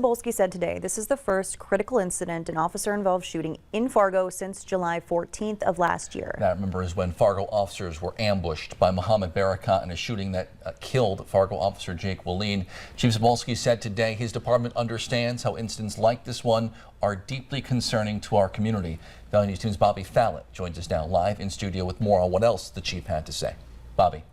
Bolsky said today this is the first critical incident, an officer-involved shooting in Fargo since July 14th of last year. That, remember, is when Fargo officers were ambushed by Mohammed Barakat in a shooting that killed Fargo officer Jake Walleen. Chief Zabolski said today his department understands how incidents like this one are deeply concerning to our community. Valley News 2's Bobby Fallett joins us now live in studio with more on what else the chief had to say. Bobby.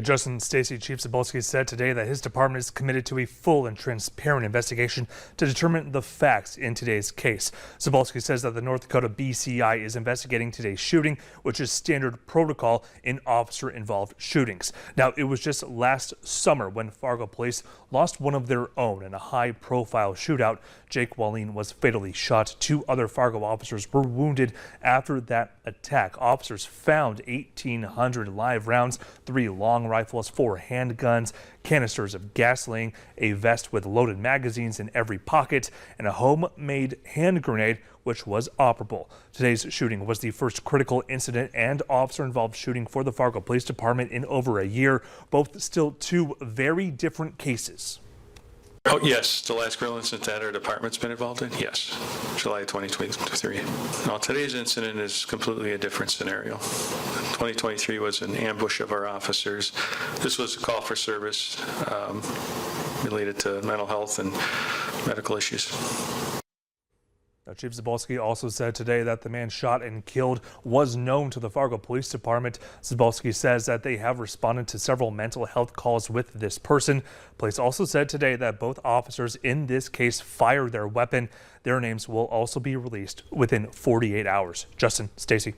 Justin, Stacy, Chief Zabolski said today that his department is committed to a full and transparent investigation to determine the facts in today's case. Zabolski says that the North Dakota BCI is investigating today's shooting, which is standard protocol in officer-involved shootings. Now, it was just last summer when Fargo police lost one of their own in a high-profile shootout. Jake Walleen was fatally shot. 2 other Fargo officers were wounded after that attack. Officers found 1,800 live rounds, 3 long rifles, 4 handguns, canisters of gasoline, a vest with loaded magazines in every pocket, and a homemade hand grenade which was operable. Today's shooting was the first critical incident and officer-involved shooting for the Fargo Police Department in over a year, both still 2 very different cases. Oh, yes, the last critical incident that our department's been involved in, yes, July 2023. Now, today's incident is completely a different scenario. 2023 was an ambush of our officers. This was a call for service related to mental health and medical issues. Now, Chief Zabolski also said today that the man shot and killed was known to the Fargo Police Department. Zabolski says that they have responded to several mental health calls with this person. Police also said today that both officers in this case fired their weapon. Their names will also be released within 48 hours. Justin, Stacy.